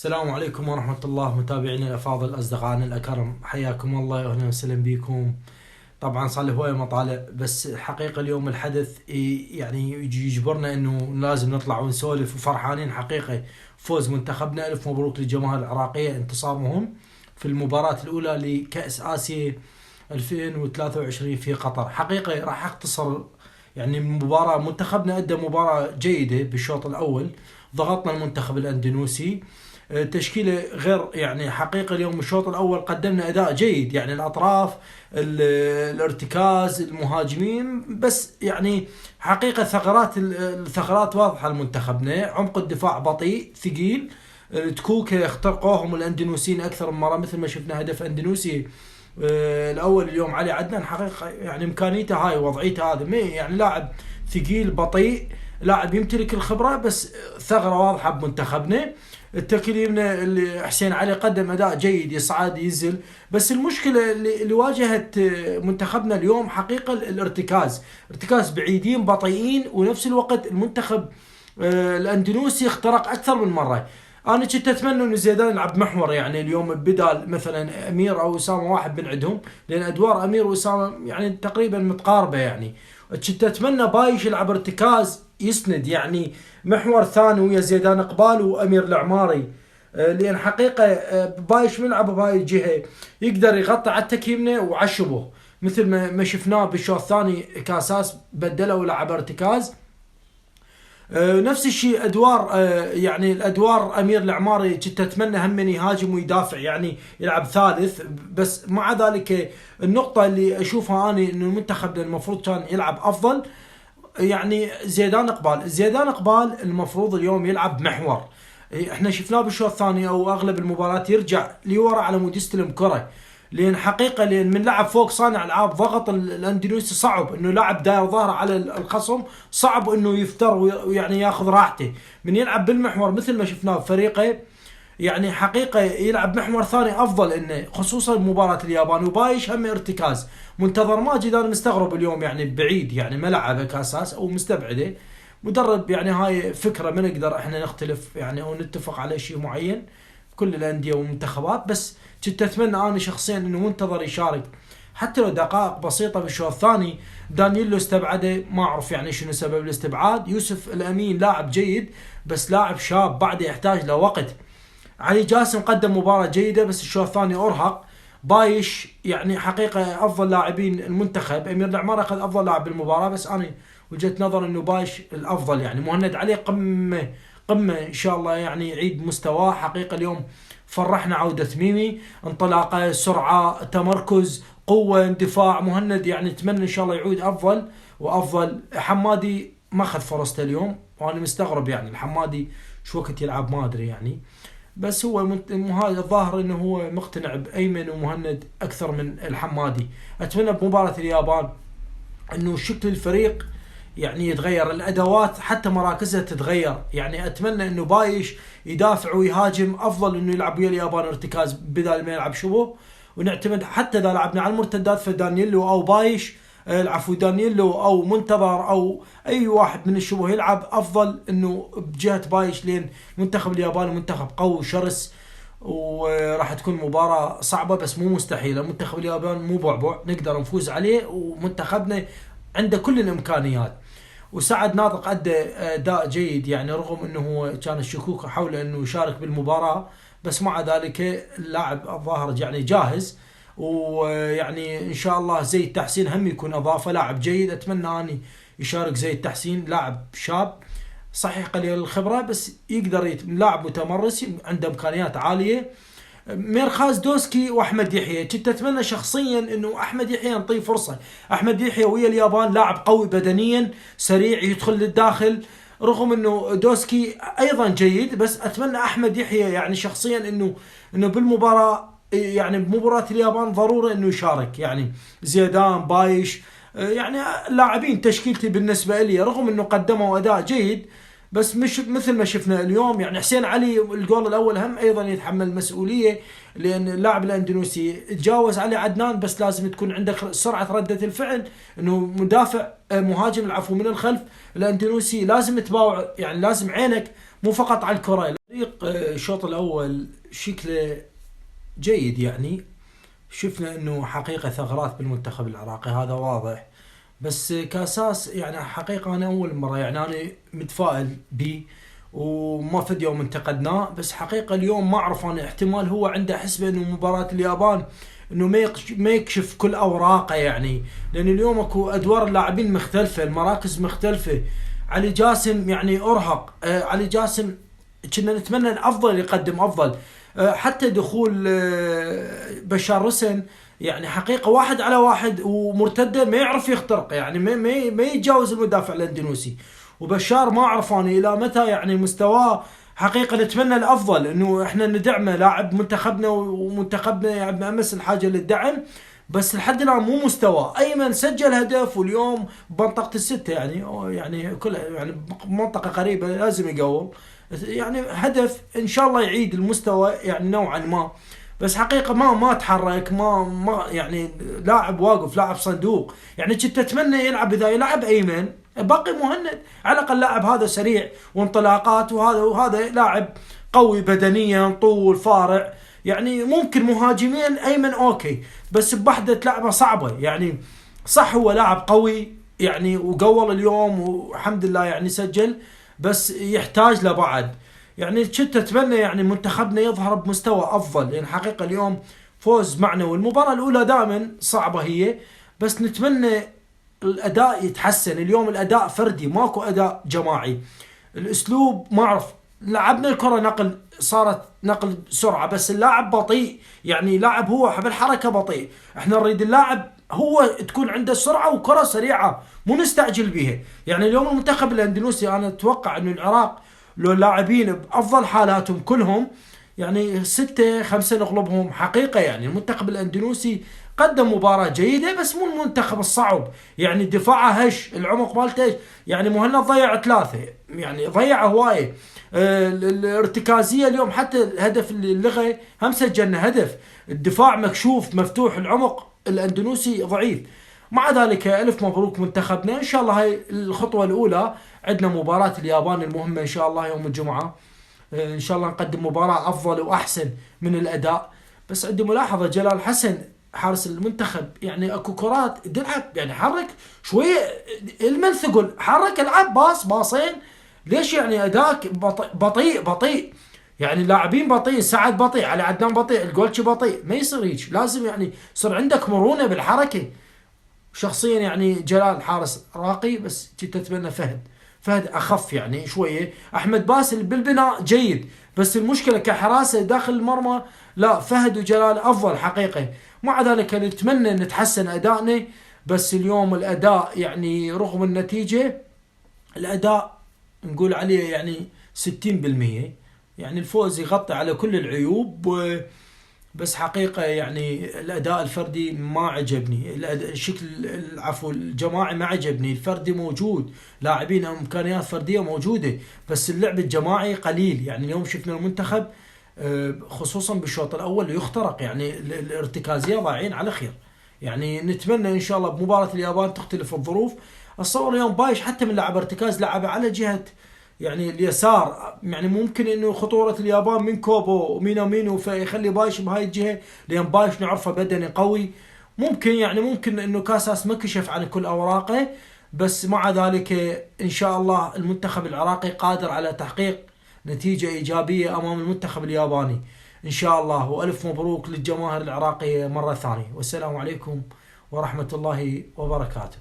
السلام عليكم ورحمة الله، متابعينا الأفاضل، أصدقائنا الأكرم، حياكم الله وأهلا وسهلا بكم. طبعا صار لي هواية مطالع، بس حقيقة اليوم الحدث يعني يجبرنا إنه لازم نطلع ونسولف وفرحانين حقيقة. فوز منتخبنا، ألف مبروك للجماهير العراقية، انتصار مهم في المباراة الأولى لكأس آسيا 2023 في قطر. حقيقة راح أختصر يعني مباراة. منتخبنا أدى مباراة جيدة بالشوط الأول، ضغطنا المنتخب الأندونيسي تشكيله غير يعني حقيقة. اليوم الشوط الأول قدمنا أداء جيد، يعني الأطراف، الارتكاز، المهاجمين، بس يعني حقيقة الثغرات واضحة لمنتخبنا. عمق الدفاع بطيء ثقيل، تكوكا اخترقوهم الاندونيسيين أكثر من مرة، مثل ما شفنا هدف اندونيسي الأول اليوم. علي عدنان حقيقة يعني إمكانيته هاي ووضعيته هذا، يعني لاعب ثقيل بطيء، لاعب يمتلك الخبرة، بس ثغرة واضحة بمنتخبنا. التكليم اللي حسين علي قدم اداء جيد، يصعد ينزل، بس المشكله اللي واجهت منتخبنا اليوم حقيقه ارتكاز بعيدين بطيئين، ونفس الوقت المنتخب الاندونيسي اخترق اكثر من مره. انا كنت اتمنى انه زيدان يلعب محور، يعني اليوم بدال مثلا امير او اسامه واحد من عندهم، لان ادوار امير واسامه يعني تقريبا متقاربه. يعني كنت اتمنى بايش يلعب ارتكاز يسند، يعني محور ثاني ويا زيدان اقبال وامير العماري، لان حقيقه بايش ملعب بهاي الجهه يقدر يغطي على التكييمنه وعشبه، مثل ما شفناه بالشوط الثاني كاساس بدله ولعب ارتكاز. نفس الشيء ادوار، يعني الادوار امير العماري كنت اتمنى هم من يهاجم ويدافع، يعني يلعب ثالث. بس مع ذلك النقطه اللي اشوفها اني انه المنتخب المفروض كان يلعب افضل، يعني زيدان اقبال المفروض اليوم يلعب محور. احنا شفناه بالشوط الثاني او اغلب المباراه يرجع لورا على مود يستلم كره، لان حقيقه لان من لعب فوق صانع العاب ضغط الاندونيسي، صعب انه لاعب داير ظهره على الخصم، صعب انه يفتر ويعني ياخذ راحته. من يلعب بالمحور مثل ما شفناه بفريقه، يعني حقيقة يلعب محور ثاني أفضل، إنه خصوصا مباراة اليابان. وبايش هم ارتكاز. منتظر ماجد أنا مستغرب اليوم، يعني بعيد، يعني ما لعبه كأساس أو مستبعده مدرب. يعني هاي فكرة ما نقدر احنا نختلف يعني أو نتفق على شيء معين في كل الأندية والمنتخبات، بس كنت أتمنى أنا شخصيا إنه منتظر يشارك حتى لو دقائق بسيطة بالشوط الثاني. دانييلو استبعده، ما أعرف يعني شنو سبب الاستبعاد. يوسف الأمين لاعب جيد، بس لاعب شاب بعده يحتاج لوقت. علي جاسم قدم مباراة جيدة، بس الشوط الثاني أرهق. بايش يعني حقيقة أفضل لاعبين المنتخب، أمير العمارة أخذ أفضل لاعب بالمباراة، بس أنا وجهة نظر إنه بايش الأفضل. يعني مهند عليه قمة إن شاء الله، يعني يعيد مستواه. حقيقة اليوم فرحنا عودة ميمي، انطلاقة، سرعة، تمركز، قوة، اندفاع. مهند يعني نتمنى إن شاء الله يعود أفضل وأفضل. حمادي ما أخذ فرصته اليوم، وأنا مستغرب يعني الحمادي شو وقت يلعب ما أدري يعني. بس هو هذا الظاهر انه هو مقتنع بايمن ومهند اكثر من الحمادي. اتمنى بمباراه اليابان انه شكل الفريق يعني يتغير، الادوات حتى مراكزها تتغير. يعني اتمنى انه بايش يدافع ويهاجم افضل انه يلعب ويا اليابان ارتكاز بدل ما يلعب شبه. ونعتمد حتى اذا لعبنا على المرتدات فدانييلو او بايش، العفو دانييلو او منتظر او اي واحد من الشبه يلعب افضل انه بجهه بايش، لين منتخب اليابان منتخب قوي وشرس، وراح تكون مباراه صعبه بس مو مستحيله. منتخب اليابان مو بعبع، نقدر نفوز عليه، ومنتخبنا عنده كل الامكانيات. وسعد ناطق ادى اداء جيد، يعني رغم انه هو كان الشكوك حول انه يشارك بالمباراه، بس مع ذلك اللاعب الظاهر يعني جاهز. ويعني ان شاء الله زي التحسين هم يكون اضافه، لاعب جيد. اتمنى اني يشارك زي التحسين، لاعب شاب صحيح قليل الخبره، بس يقدر لاعب متمرس عنده امكانيات عاليه. ميرخاز دوسكي واحمد يحيى، كنت اتمنى شخصيا انه احمد يحيى نعطيه فرصه. احمد يحيى ويا اليابان لاعب قوي بدنيا، سريع، يدخل للداخل، رغم انه دوسكي ايضا جيد، بس اتمنى احمد يحيى يعني شخصيا انه بالمباراه، يعني بمباراه اليابان ضروري انه يشارك. يعني زيدان، بايش، يعني لاعبين تشكيلتي بالنسبه لي، رغم انه قدموا اداء جيد، بس مش مثل ما شفنا اليوم. يعني حسين علي الجول الاول هم ايضا يتحمل المسؤوليه، لان اللاعب الاندونيسي تجاوز علي عدنان، بس لازم تكون عندك سرعه رده الفعل، انه مدافع مهاجم العفو من الخلف الاندونيسي لازم تباوع، يعني لازم عينك مو فقط على الكرة. الفريق الشوط الأول شكله جيد، يعني شفنا انه حقيقة ثغرات بالمنتخب العراقي، هذا واضح. بس كاساس يعني حقيقة انا اول مرة يعني انا متفائل بيه، وما فد يوم انتقدناه. بس حقيقة اليوم ما اعرف انا، احتمال هو عنده حسبة انه مباراة اليابان انه ما يكشف كل اوراقه، يعني لان اليوم اكو ادوار اللاعبين مختلفة، المراكز مختلفة. علي جاسم يعني ارهق، علي جاسم كنا نتمنى الافضل يقدم افضل. حتى دخول بشار رسن يعني حقيقة 1-على-1 ومرتدة ما يعرف يخترق، يعني ما يتجاوز المدافع الاندونيسي. وبشار ما اعرف انا الى متى يعني مستواه. حقيقة نتمنى الافضل، انه احنا ندعمه، لاعب منتخبنا ومنتخبنا يعني امس الحاجة للدعم. بس لحد الان مو مستوى. ايمن سجل هدف واليوم بمنطقة الستة، يعني كلها يعني منطقة قريبة لازم يقول، يعني هدف ان شاء الله يعيد المستوى يعني نوعا ما. بس حقيقة ما تحرك، ما يعني لاعب واقف، لاعب صندوق. يعني كنت اتمنى يلعب، اذا يلعب ايمن باقي مهند على الاقل، لاعب هذا سريع وانطلاقات، وهذا لاعب قوي بدنيا، طول فارع. يعني ممكن مهاجمين ايمن اوكي، بس بوحدة لعبة صعبة. يعني صح هو لاعب قوي يعني وقول اليوم والحمد لله يعني سجل، بس يحتاج له بعد. يعني كنت اتمنى يعني منتخبنا يظهر بمستوى افضل، يعني حقيقة اليوم فوز معنوي. المباراة الاولى دائما صعبة هي، بس نتمنى الاداء يتحسن. اليوم الاداء فردي، ماكو اداء جماعي. الاسلوب ما اعرف، لعبنا الكرة نقل، صارت نقل سرعة، بس اللاعب بطيء. يعني لاعب هو بالحركة بطيء، احنا نريد اللاعب هو تكون عنده سرعة وكرة سريعة، مو نستعجل بيها. يعني اليوم المنتخب الاندونيسي انا اتوقع انه العراق لو اللاعبين بافضل حالاتهم كلهم، يعني 6-5 نغلبهم حقيقة. يعني المنتخب الاندونيسي قدم مباراة جيدة، بس مو المنتخب الصعب. يعني دفاعه هش، العمق مالته هش. يعني مهند ضيع 3، يعني ضيع هواية. الارتكازية اليوم، حتى الهدف اللي لغى هم سجلنا هدف. الدفاع مكشوف مفتوح، العمق الاندونيسي ضعيف. مع ذلك الف مبروك منتخبنا. ان شاء الله هاي الخطوة الاولى، عندنا مباراة اليابان المهمة ان شاء الله يوم الجمعة. ان شاء الله نقدم مباراة افضل واحسن من الاداء. بس عندي ملاحظة، جلال حسن حارس المنتخب يعني اكو كرات دلعب، يعني حرك شوية المن ثقل، حرك العب باصين. ليش يعني اداك بطيء؟ يعني اللاعبين بطيء، سعد بطيء، علي عدنان بطيء، الجولتشي بطيء. ما يصير هيك، لازم يعني يصير عندك مرونة بالحركة. شخصيا يعني جلال حارس راقي، بس كنت اتمنى فهد اخف يعني شويه. احمد باسل بالبناء جيد، بس المشكله كحراسه داخل المرمى لا، فهد وجلال افضل حقيقه. مع ذلك نتمنى نتحسن ادائنا. بس اليوم الاداء يعني رغم النتيجه، الاداء نقول عليه يعني 60%. يعني الفوز يغطي على كل العيوب. بس حقيقة يعني الأداء الفردي ما عجبني، الشكل العفو الجماعي ما عجبني. الفردي موجود، لاعبين إمكانيات فردية موجودة، بس اللعب الجماعي قليل. يعني اليوم شفنا المنتخب خصوصا بالشوط الأول يخترق، يعني الارتكازية ضايعين على خير. يعني نتمنى إن شاء الله بمباراة اليابان تختلف الظروف. الصور اليوم بايش حتى من لعب ارتكاز، لعب على جهة يعني اليسار. يعني ممكن انه خطورة اليابان من كوبو ومينامينو فيخلي بايش بهاي الجهة، لان بايش نعرفه بدني قوي. ممكن انه كاساس ما كشف عن كل اوراقه. بس مع ذلك ان شاء الله المنتخب العراقي قادر على تحقيق نتيجة ايجابية امام المنتخب الياباني ان شاء الله. والف مبروك للجماهير العراقية مرة ثانية، والسلام عليكم ورحمة الله وبركاته.